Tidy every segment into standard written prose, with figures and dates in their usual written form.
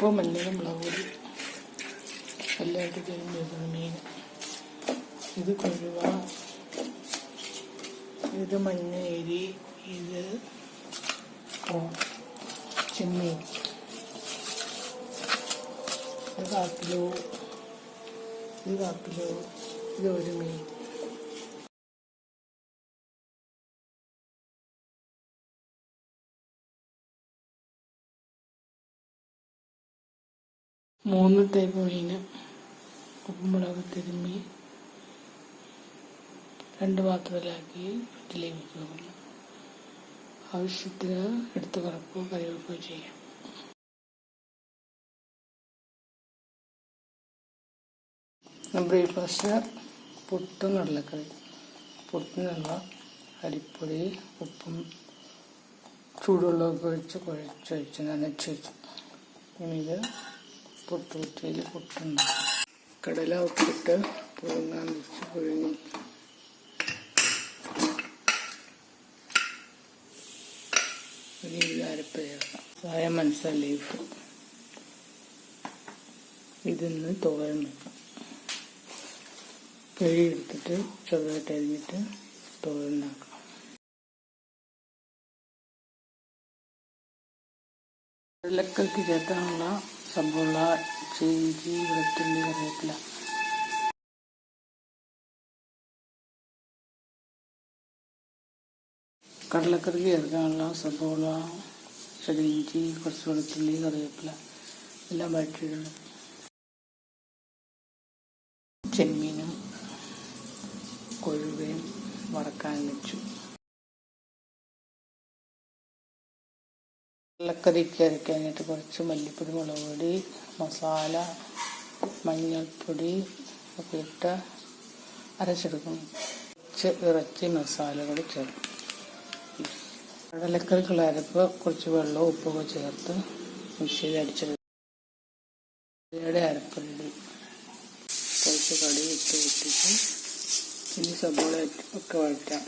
ഉപ്പ് മഞ്ഞളും മുളക് പൊടി എല്ലാം ഇട്ട് ചേർന്ന് വെക്കുന്ന മീൻ. ഇത് കൊഴുവ, ഇത് മഞ്ഞേരി, ഇത് ചെമ്മീൻ, ഇത് 1/4 കിലോ, ഇത് 1/4 കിലോ, ഇത് ഒരു മീൻ. മൂന്ന് ടൈപ്പ് മീൻ ഉപ്പുമുളക് തിരുമ്മി 2 പാത്രത്തിലാക്കി ഫ്രിഡ്ജിലേക്ക് വെക്കുന്നു. ആവശ്യത്തിന് എടുത്ത് വറക്കുകയോ കറി വെക്കുകയോ ചെയ്യാം. ബ്രേക്ക്ഫാസ്റ്റ് പുട്ടും കടലക്കറി. പുട്ടിനുള്ള അരിപ്പൊടി ഉപ്പും ചൂടുവെള്ളമൊക്കെ ഒഴിച്ച് കുഴച്ച് നനച്ച് വെച്ചു. ഇനി ഇത് പുട്ടുകുറ്റിയിൽ പുട്ടുണ്ടാക്കും. കടല ഉപ്പിട്ട് പുഴുങ്ങാൻ വെച്ച് പുഴുങ്ങി ഒരു അരപ്പ് ചേർക്കാം. മനസ്സ ലീഫ് ഇതിന്ന് തോരൻ വെക്കാം. കഴുകിയെടുത്തിട്ട് ചെറുതായിട്ട് അരിഞ്ഞിട്ട് തോരനാക്കാം. കടലക്കറിക്ക് ചേർക്കാനുള്ള സബോള, ഇഞ്ചി, വെളുത്തുള്ളി, കറിവേപ്പില. കടലക്കറിക്ക് ചേർക്കാനുള്ള സബോള, ഇഞ്ചി, കുറച്ച് വെളുത്തുള്ളി, കറിവേപ്പില എല്ലാം വഴറ്റിയിടുന്നു. ചെമ്മീനും കൊഴുവയും വറക്കാൻ വെച്ചു. കടലക്കറിക്ക് അരയ്ക്കാനായിട്ട് കുറച്ച് മല്ലിപ്പൊടി, മുളക് പൊടി, മസാല, മഞ്ഞൾപ്പൊടി ഒക്കെ ഇട്ട് അരച്ചെടുക്കും. കുറച്ച് ഇറച്ചി മസാലകൾ ചേർക്കും. കടലക്കറിക്കുള്ള അരപ്പ് കുറച്ച് വെള്ളവും ഉപ്പൊക്കെ ചേർത്ത് മിക്സിയിൽ അടിച്ചെടുക്കും. അരപ്പ് റെഡി. കുറച്ച് കടി ഇട്ട് വെച്ചിട്ട് ഇനി സബോള ഒക്കെ വഴറ്റാം.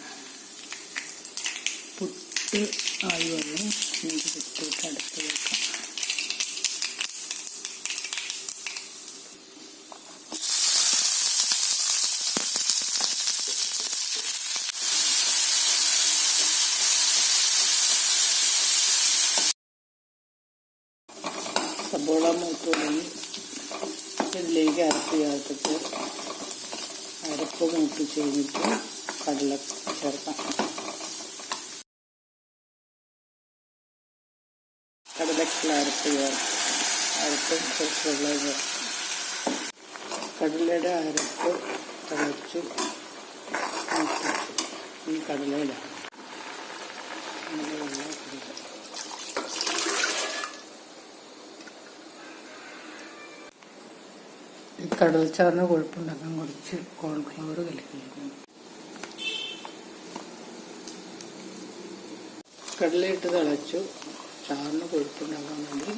പുട്ട് ആയി വന്ന് എനിക്ക് പുട്ടിട്ട് അടുത്ത് വെക്കാം. സബോള മൂത്ത് തുടങ്ങി ഇതിലേക്ക് അരപ്പ് ചേർത്തിട്ട് അരപ്പ് മൂത്ത് ചെയ്തിട്ട് കടല ചേർക്കാം. കടലക്കുള്ള അരപ്പ് അരപ്പും കുറച്ച് വെള്ളം ചേർക്കും. കടലയുടെ അരപ്പ് തിളച്ചു ഈ കടലയുടെ ഈ കടൽച്ചാറിന് കൊഴുപ്പുണ്ടാക്കാൻ കുറച്ച് കോൺഫ്ലവർ കലക്കിയിരിക്കുന്നു. കടലയിട്ട് തിളച്ചു. ചാറിന് കൊഴുപ്പുണ്ടാക്കാൻ വേണ്ടി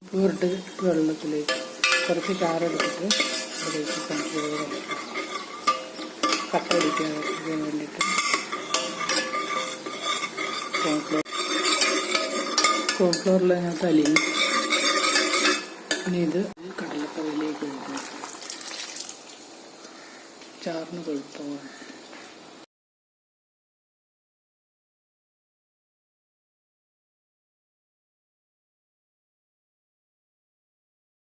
ഉപ്പിട്ട് വെള്ളത്തിലേക്ക് കുറച്ച് ചാറെടുത്തിട്ട് അതിലേക്ക് കോൺഫ്ലവർ കട്ട പിടിക്കാൻ വേണ്ടിയിട്ട് കോൺഫ്ലവറിലതിനകത്ത് അലിഞ്ഞു. ഇനി ഇത് കടലക്കറിയിലേക്ക് ഒഴിക്കണം. ചാറിന് കൊഴുപ്പമാണ്.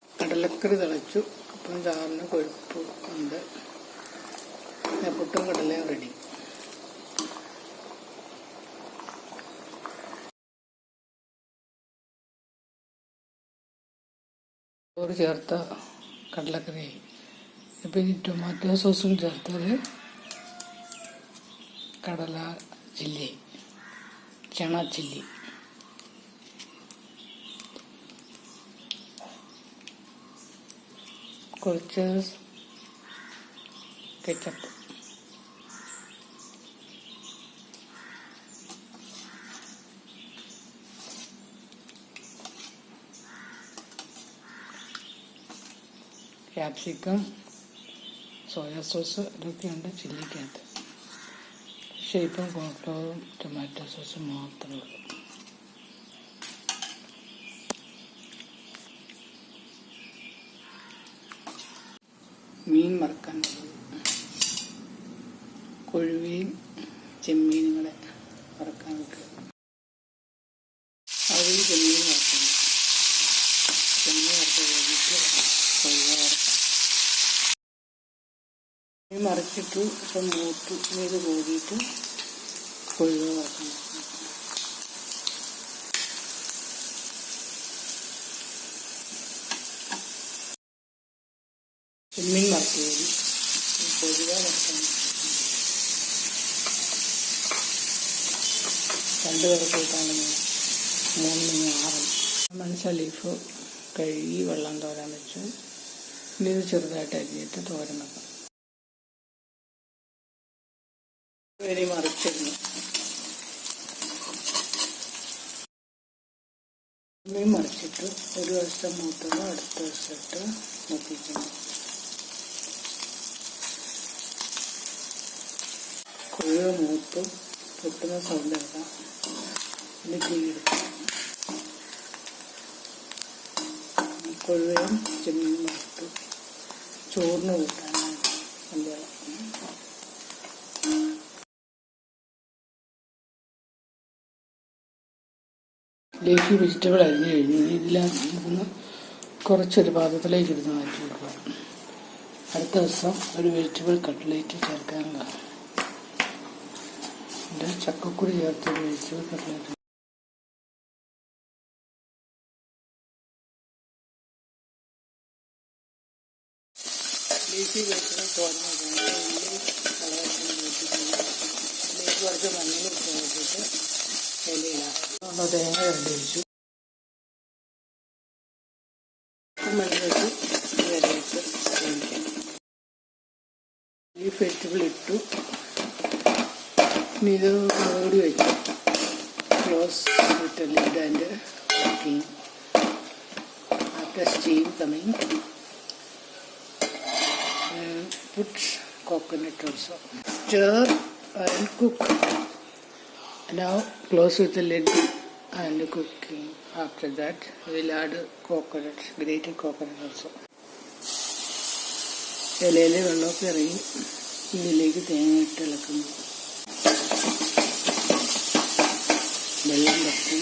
കടലക്കറി തിളച്ചു. അപ്പം ചാറിന് കൊഴുപ്പ് ഉണ്ട്. പുട്ടും കടലയും റെഡി. ചോറ് ചേർത്ത കടലക്കറി. ഇപ്പം ഇനി ടൊമാറ്റോ സോസും ചേർത്തത് കടല ചില്ലി, ചണ ചില്ലി. കുറച്ച് കെച്ചപ്പ്. ക്യാപ്സിക്കം, സോയാ സോസ് ഇതൊക്കെയുണ്ട് ചില്ലിക്കകത്ത്. പക്ഷേ ഇപ്പം കോൺഫ്ലവറും ടൊമാറ്റോ സോസും മാത്രമേ ഉള്ളൂ. മീൻ വറുക്കാൻ കൊഴുവയും ചെമ്മീനും കൂടെ വറുക്കാൻ വെക്കുക. അതിൽ ചെമ്മീൻ വറുക്കണം. ചെമ്മീൻ വറുത്ത് കഴിഞ്ഞിട്ട് കൊഴുവ വറുക്കാം. മീൻ മറിച്ചിട്ട് ഇപ്പം മൂത്ത് ഇത് കൂടിയിട്ട് കൊഴുവ വറുക്കണം. ചെമ്മീൻ വറുത്ത് കയറി കൊഴുവ വറുക്കാൻ 2 പേർക്ക് കൂട്ടാണെങ്കിൽ 3 മണി 6. മനസ്സ ലീഫ് കഴുകി വെള്ളം തോരാൻ വെച്ചു. ഇനി ഇത് ചെറുതായിട്ട് അരിഞ്ഞിട്ട് തോരൻ വെക്കാം. ഇനി മറിച്ചിരുന്നു. മീൻ മറിച്ചിട്ട് ഒരു വശം മൂത്തുമ്പോൾ അടുത്ത വശത്ത് മൂപ്പിക്കുന്നു. കൊഴുവ മൂത്ത് പൊട്ടുന്ന സൗണ്ട് എടുക്കാം. ഇത് തീയെടുക്കാം. കൊഴുവയും ചെമ്മീനും വറുത്ത് ചോറിന് കൂട്ടാനാണ് നല്ലത്. ലീഫി വെജിറ്റബിൾ അരിഞ്ഞു കഴിഞ്ഞു. ഇതിലൊന്ന് കുറച്ചൊരു പാത്രത്തിലേക്ക് എടുത്ത് മാറ്റി വെക്കുക. അടുത്ത ദിവസം ഒരു വെജിറ്റബിൾ കട്ട്ലേറ്റ് ചേർക്കാനുള്ള ചക്കക്കുരു ചേർത്തൊരു വെജിറ്റബിൾ കട്ട്ലേറ്റ്. ലീഫി വെജിറ്റബിൾ തോരൻ ലീഫ് കുറച്ച് മണ്ണിൽ ഇട്ട് വെച്ചിട്ട് ഇലയിടാം. തേങ്ങ കണ്ടു വെച്ചു. മണ്ണിൽ വെച്ച് ഇല വെച്ച് വേവിക്കാം. ലീഫ് വെജിറ്റബിൾ ഇട്ടു. ഇനി ഇത് മൂടി വയ്ക്കും. Close with lid and cooking. After steam coming, put coconut also. Stir and cook. Now close with the lid and cooking. After that we will add coconut, grated coconut also. ഇലയിൽ വെള്ളമൊക്കെ ഇറങ്ങി ഇതിലേക്ക് തേങ്ങ ഇട്ട് ഇളക്കുന്നു. വെള്ളം തട്ടി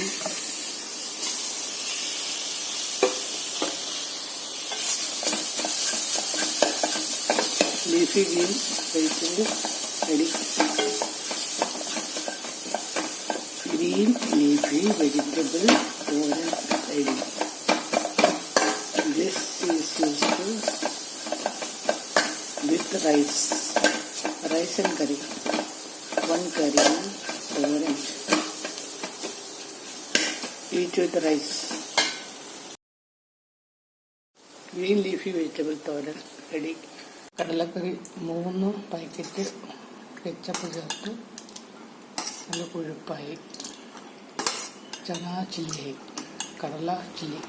leafy green vegetable ready. Green leafy vegetable thoran ready. This is used with rice and curry. 1 curry thoran. Eat with rice. Green leafy vegetable thoran ready. കടലക്കറി 3 packet ketchup ചേർത്ത് നല്ല കൊഴുപ്പായി. ചനാ ചില്ലി, കടല ചില്ലി.